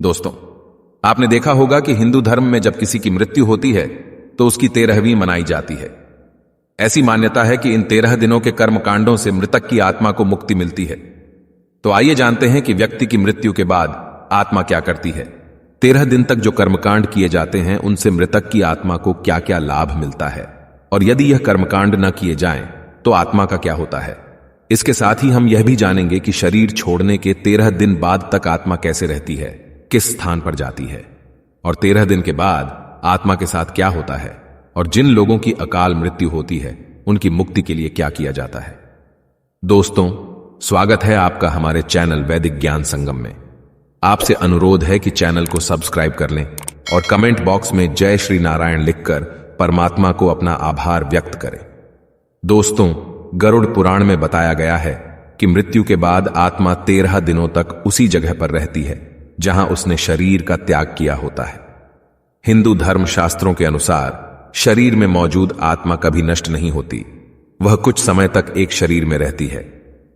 दोस्तों, आपने देखा होगा कि हिंदू धर्म में जब किसी की मृत्यु होती है तो उसकी 13वीं मनाई जाती है। ऐसी मान्यता है कि इन 13 दिनों के कर्मकांडों से मृतक की आत्मा को मुक्ति मिलती है। तो आइए जानते हैं कि व्यक्ति की मृत्यु के बाद आत्मा क्या करती है। 13 दिन तक जो कर्मकांड किए जाते हैं उनसे मृतक की आत्मा को क्या क्या लाभ मिलता है, और यदि यह कर्मकांड न किए जाएं तो आत्मा का क्या होता है। इसके साथ ही हम यह भी जानेंगे कि शरीर छोड़ने के 13 दिन बाद तक आत्मा कैसे रहती है, किस स्थान पर जाती है, और 13 दिन के बाद आत्मा के साथ क्या होता है, और जिन लोगों की अकाल मृत्यु होती है उनकी मुक्ति के लिए क्या किया जाता है। दोस्तों, स्वागत है आपका हमारे चैनल वैदिक ज्ञान संगम में। आपसे अनुरोध है कि चैनल को सब्सक्राइब कर लें और कमेंट बॉक्स में जय श्री नारायण लिखकर परमात्मा को अपना आभार व्यक्त करें। दोस्तों, गरुड़ पुराण में बताया गया है कि मृत्यु के बाद आत्मा 13 दिनों तक उसी जगह पर रहती है जहां उसने शरीर का त्याग किया होता है। हिंदू धर्म शास्त्रों के अनुसार शरीर में मौजूद आत्मा कभी नष्ट नहीं होती। वह कुछ समय तक एक शरीर में रहती है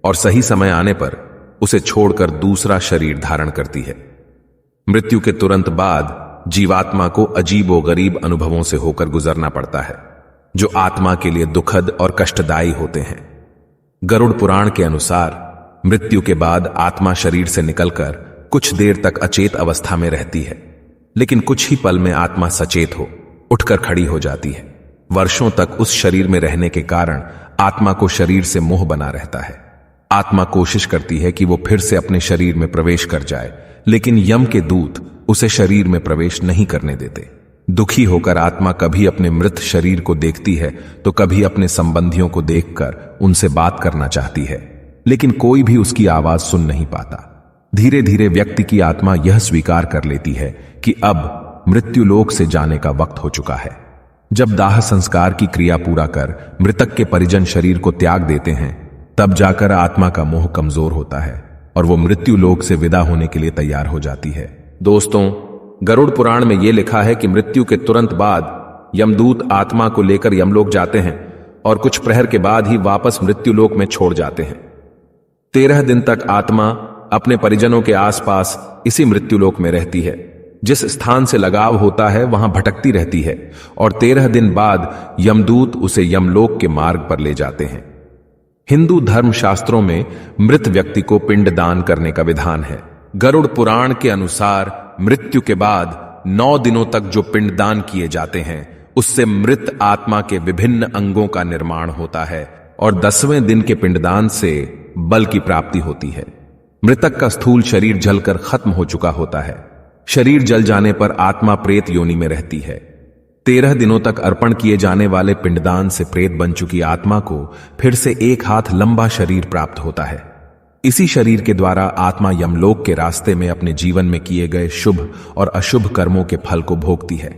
और सही समय आने पर उसे छोड़कर दूसरा शरीर धारण करती है। मृत्यु के तुरंत बाद जीवात्मा को अजीबोगरीब अनुभवों से होकर गुजरना पड़ता है जो आत्मा के लिए दुखद और कष्टदायी होते हैं। गरुड़ पुराण के अनुसार मृत्यु के बाद आत्मा शरीर से निकलकर कुछ देर तक अचेत अवस्था में रहती है, लेकिन कुछ ही पल में आत्मा सचेत हो उठकर खड़ी हो जाती है। वर्षों तक उस शरीर में रहने के कारण आत्मा को शरीर से मोह बना रहता है। आत्मा कोशिश करती है कि वो फिर से अपने शरीर में प्रवेश कर जाए, लेकिन यम के दूत उसे शरीर में प्रवेश नहीं करने देते। दुखी होकर आत्मा कभी अपने मृत शरीर को देखती है तो कभी अपने संबंधियों को देखकर उनसे बात करना चाहती है, लेकिन कोई भी उसकी आवाज सुन नहीं पाता। धीरे धीरे व्यक्ति की आत्मा यह स्वीकार कर लेती है कि अब मृत्यु लोक से जाने का वक्त हो चुका है। जब दाह संस्कार की क्रिया पूरा कर मृतक के परिजन शरीर को त्याग देते हैं, तब जाकर आत्मा का मोह कमजोर होता है और वो मृत्यु लोक से विदा होने के लिए तैयार हो जाती है। दोस्तों, गरुड़ पुराण में यह लिखा है कि मृत्यु के तुरंत बाद यमदूत आत्मा को लेकर यमलोक जाते हैं और कुछ प्रहर के बाद ही वापस मृत्यु लोक में छोड़ जाते हैं। 13 दिन तक आत्मा अपने परिजनों के आसपास इसी मृत्यु लोक में रहती है। जिस स्थान से लगाव होता है वहां भटकती रहती है और 13 दिन बाद यमदूत उसे यमलोक के मार्ग पर ले जाते हैं। हिंदू धर्म शास्त्रों में मृत व्यक्ति को पिंडदान करने का विधान है। गरुड़ पुराण के अनुसार मृत्यु के बाद 9 दिनों तक जो पिंडदान किए जाते हैं उससे मृत आत्मा के विभिन्न अंगों का निर्माण होता है और 10वें दिन के पिंडदान से बल की प्राप्ति होती है। मृतक का स्थूल शरीर जलकर खत्म हो चुका होता है। शरीर जल जाने पर आत्मा प्रेत योनि में रहती है। 13 दिनों तक अर्पण किए जाने वाले पिंडदान से प्रेत बन चुकी आत्मा को फिर से 1 हाथ लंबा शरीर प्राप्त होता है। इसी शरीर के द्वारा आत्मा यमलोक के रास्ते में अपने जीवन में किए गए शुभ और अशुभ कर्मों के फल को भोगती है।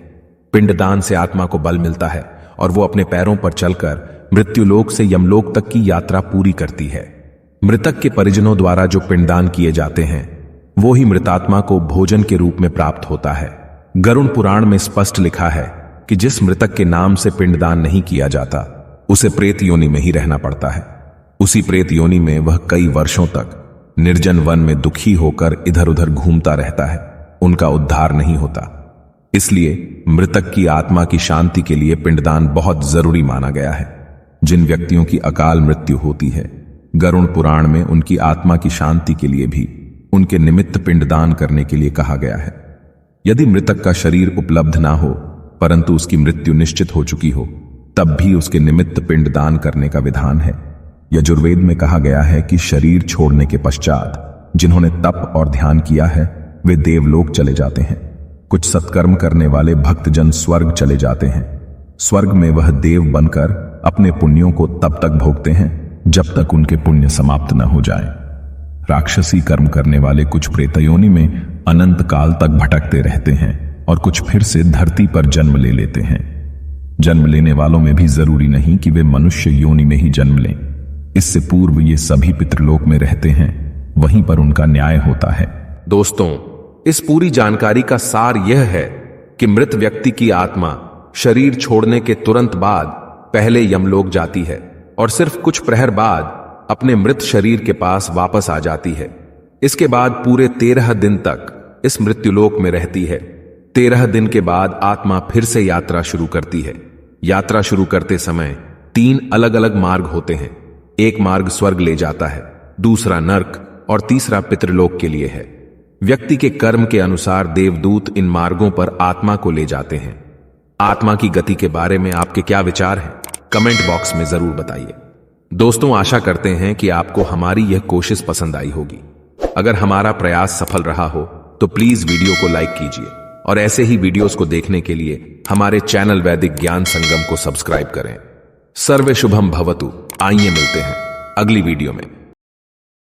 पिंडदान से आत्मा को बल मिलता है और वो अपने पैरों पर चलकर मृत्युलोक से यमलोक तक की यात्रा पूरी करती है। मृतक के परिजनों द्वारा जो पिंडदान किए जाते हैं वो ही मृतात्मा को भोजन के रूप में प्राप्त होता है। गरुड़ पुराण में स्पष्ट लिखा है कि जिस मृतक के नाम से पिंडदान नहीं किया जाता उसे प्रेत योनि में ही रहना पड़ता है। उसी प्रेत योनि में वह कई वर्षों तक निर्जन वन में दुखी होकर इधर उधर घूमता रहता है। उनका उद्धार नहीं होता। इसलिए मृतक की आत्मा की शांति के लिए पिंडदान बहुत जरूरी माना गया है। जिन व्यक्तियों की अकाल मृत्यु होती है, गरुड़ पुराण में उनकी आत्मा की शांति के लिए भी उनके निमित्त पिंडदान करने के लिए कहा गया है। यदि मृतक का शरीर उपलब्ध ना हो परंतु उसकी मृत्यु निश्चित हो चुकी हो, तब भी उसके निमित्त पिंडदान करने का विधान है। यजुर्वेद में कहा गया है कि शरीर छोड़ने के पश्चात जिन्होंने तप और ध्यान किया है वे देवलोक चले जाते हैं। कुछ सत्कर्म करने वाले भक्तजन स्वर्ग चले जाते हैं। स्वर्ग में वह देव बनकर अपने पुण्यों को तब तक भोगते हैं जब तक उनके पुण्य समाप्त न हो जाए। राक्षसी कर्म करने वाले कुछ प्रेत योनि में अनंत काल तक भटकते रहते हैं और कुछ फिर से धरती पर जन्म ले लेते हैं। जन्म लेने वालों में भी जरूरी नहीं कि वे मनुष्य योनि में ही जन्म लें। इससे पूर्व ये सभी पितृलोक में रहते हैं, वहीं पर उनका न्याय होता है। दोस्तों, इस पूरी जानकारी का सार यह है कि मृत व्यक्ति की आत्मा शरीर छोड़ने के तुरंत बाद पहले यमलोक जाती है और सिर्फ कुछ प्रहर बाद अपने मृत शरीर के पास वापस आ जाती है। इसके बाद पूरे 13 दिन तक इस मृत्युलोक में रहती है। 13 दिन के बाद आत्मा फिर से यात्रा शुरू करती है। यात्रा शुरू करते समय 3 अलग अलग मार्ग होते हैं। एक मार्ग स्वर्ग ले जाता है, दूसरा नर्क और तीसरा पितृलोक के लिए है। व्यक्ति के कर्म के अनुसार देवदूत इन मार्गों पर आत्मा को ले जाते हैं। आत्मा की गति के बारे में आपके क्या विचार हैं? कमेंट बॉक्स में जरूर बताइए। दोस्तों, आशा करते हैं कि आपको हमारी यह कोशिश पसंद आई होगी। अगर हमारा प्रयास सफल रहा हो तो प्लीज वीडियो को लाइक कीजिए और ऐसे ही वीडियोस को देखने के लिए हमारे चैनल वैदिक ज्ञान संगम को सब्सक्राइब करें। सर्वे शुभम भवतु। आइए मिलते हैं अगली वीडियो में।